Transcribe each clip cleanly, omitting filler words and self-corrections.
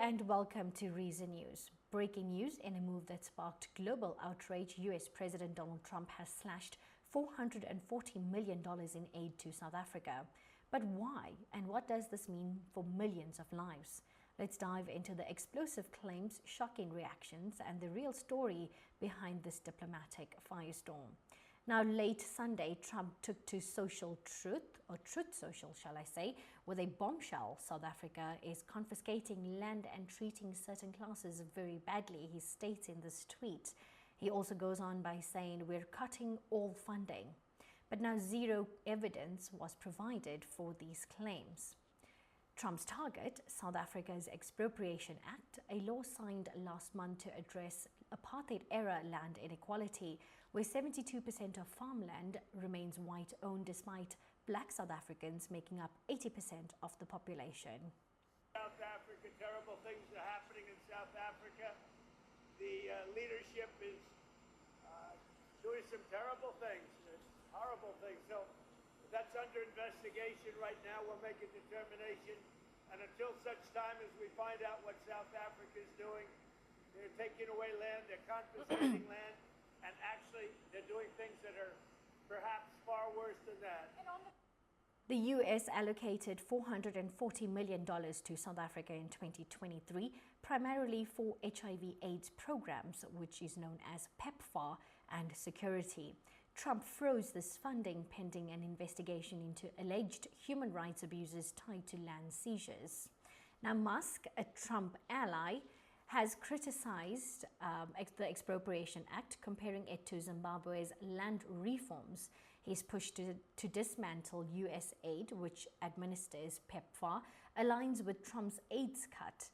and welcome to Reason News. Breaking news: in a move that sparked global outrage, US President Donald Trump has slashed $440 million in aid to South Africa. But why, and what does this mean for millions of lives? Let's dive into the explosive claims, shocking reactions, and the real story behind this diplomatic firestorm. Now, late Sunday, Trump took to social truth, or Truth Social, shall I say, with a bombshell. South Africa is confiscating land and treating certain classes very badly, he states in this tweet. He also goes on by saying, "We're cutting all funding." But now zero evidence was provided for these claims. Trump's target, South Africa's Expropriation Act, a law signed last month to address apartheid-era land inequality, where 72% of farmland remains white-owned despite black South Africans making up 80% of the population. South Africa, terrible things are happening in South Africa. The leadership is doing some terrible things, horrible things. So that's under investigation right now. We'll make a determination. And until such time as we find out what South Africa is doing, they're taking away land, they're confiscating land, and actually they're doing things that are perhaps far worse than that. The US allocated $440 million to South Africa in 2023, primarily for HIV/AIDS programs, which is known as PEPFAR, and security. Trump froze this funding pending an investigation into alleged human rights abuses tied to land seizures. Now, Musk, a Trump ally, has criticized the Expropriation Act, comparing it to Zimbabwe's land reforms. He's pushed to dismantle US aid, which administers PEPFAR, aligns with Trump's AIDS cut,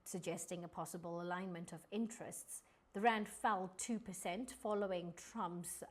suggesting a possible alignment of interests. The rand fell 2% following Trump's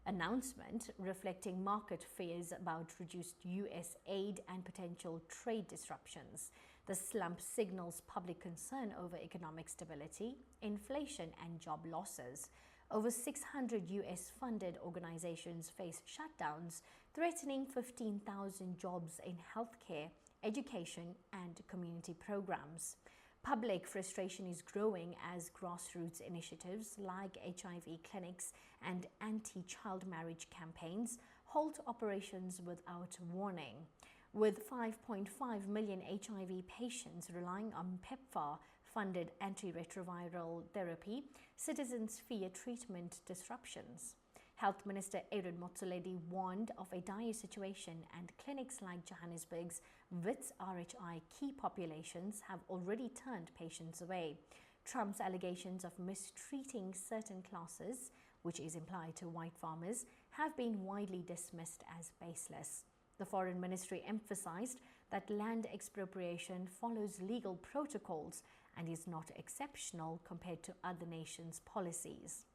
announcement, reflecting market fears about reduced US aid and potential trade disruptions. The slump signals public concern over economic stability, inflation, and job losses. Over 600 US-funded organizations face shutdowns, threatening 15,000 jobs in healthcare, education, and community programs. Public frustration is growing as grassroots initiatives like HIV clinics and anti-child marriage campaigns halt operations without warning. With 5.5 million HIV patients relying on PEPFAR-funded antiretroviral therapy, citizens fear treatment disruptions. Health Minister Aaron Motsoaledi warned of a dire situation, and clinics like Johannesburg's Wits RHI key populations have already turned patients away. Trump's allegations of mistreating certain classes, which is implied to white farmers, have been widely dismissed as baseless. The Foreign Ministry emphasized that land expropriation follows legal protocols and is not exceptional compared to other nations' policies.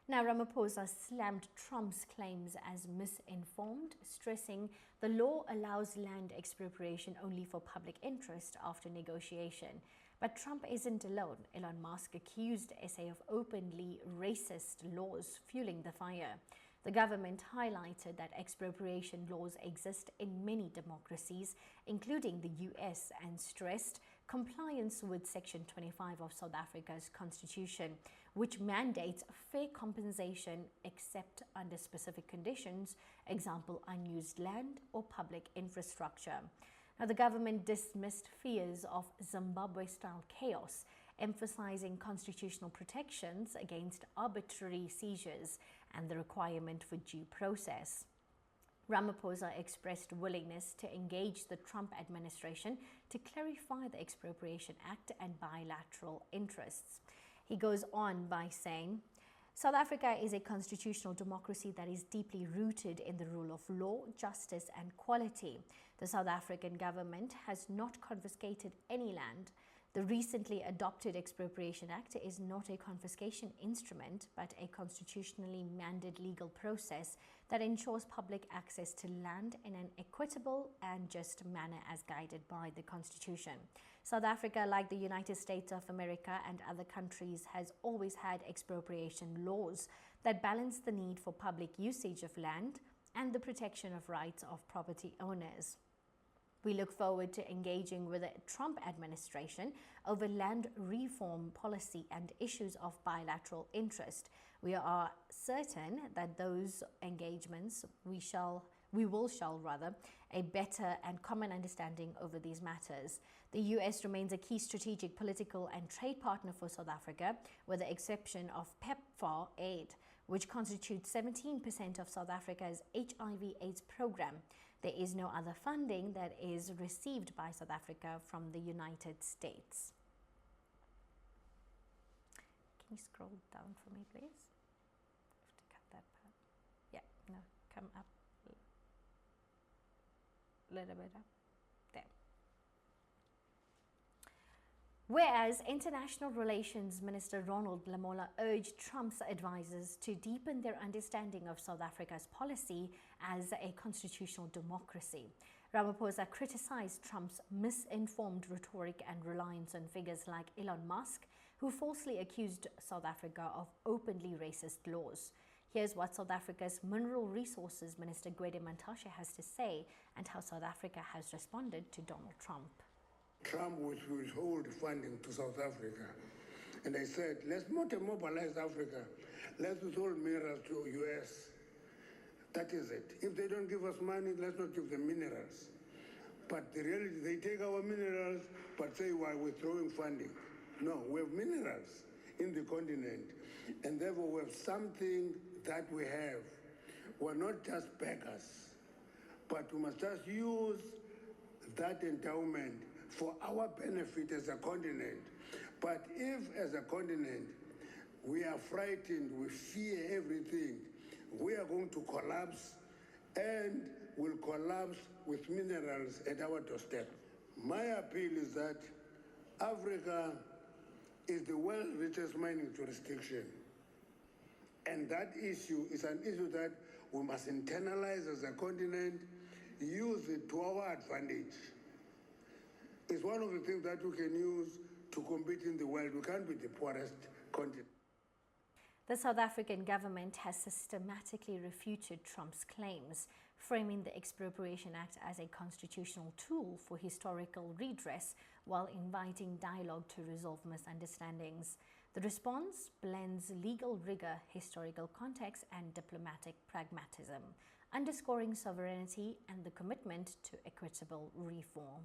Now, Ramaphosa slammed Trump's claims as misinformed, stressing the law allows land expropriation only for public interest after negotiation. But Trump isn't alone. Elon Musk accused SA of openly racist laws fueling the fire. The government highlighted that expropriation laws exist in many democracies, including the US, and stressed compliance with Section 25 of South Africa's constitution, which mandates fair compensation except under specific conditions, example, unused land or public infrastructure. Now, the government dismissed fears of Zimbabwe-style chaos, emphasizing constitutional protections against arbitrary seizures and the requirement for due process. Ramaphosa expressed willingness to engage the Trump administration to clarify the Expropriation Act and bilateral interests. He goes on by saying, "South Africa is a constitutional democracy that is deeply rooted in the rule of law, justice, and quality. The South African government has not confiscated any land. The recently adopted Expropriation Act is not a confiscation instrument, but a constitutionally mandated legal process that ensures public access to land in an equitable and just manner as guided by the Constitution. South Africa, like the United States of America and other countries, has always had expropriation laws that balance the need for public usage of land and the protection of rights of property owners." We look forward to engaging with the Trump administration over land reform policy and issues of bilateral interest. We are certain that those engagements we will show a better and common understanding over these matters. The US remains a key strategic, political and trade partner for South Africa, with the exception of PEPFAR aid, which constitutes 17% of South Africa's HIV/AIDS program. There is no other funding that is received by South Africa from the United States. Can you scroll down for me, please? I have to cut that part. Yeah, no, come up a little bit up. There. Whereas International Relations Minister Ronald Lamola urged Trump's advisors to deepen their understanding of South Africa's policy as a constitutional democracy, Ramaphosa criticized Trump's misinformed rhetoric and reliance on figures like Elon Musk, who falsely accused South Africa of openly racist laws. Here's what South Africa's Mineral Resources Minister Gwede Mantashe has to say and how South Africa has responded to Donald Trump. Trump would withhold funding to South Africa. And I said, let's not mobilize Africa. Let's withhold minerals to US. That is it. If they don't give us money, let's not give them minerals. But the reality, they take our minerals, but say we're withdrawing funding. No, we have minerals in the continent. And therefore we have something that we have. We're not just beggars, but we must just use that endowment for our benefit as a continent. But if, as a continent, we are frightened, we fear everything, we are going to collapse and will collapse with minerals at our doorstep. My appeal is that Africa is the world's richest mining jurisdiction. And that issue is an issue that we must internalize as a continent, use it to our advantage. It's one of the things that we can use to compete in the world. We can't be the poorest continent. The South African government has systematically refuted Trump's claims, framing the Expropriation Act as a constitutional tool for historical redress while inviting dialogue to resolve misunderstandings. The response blends legal rigor, historical context, and diplomatic pragmatism, underscoring sovereignty and the commitment to equitable reform.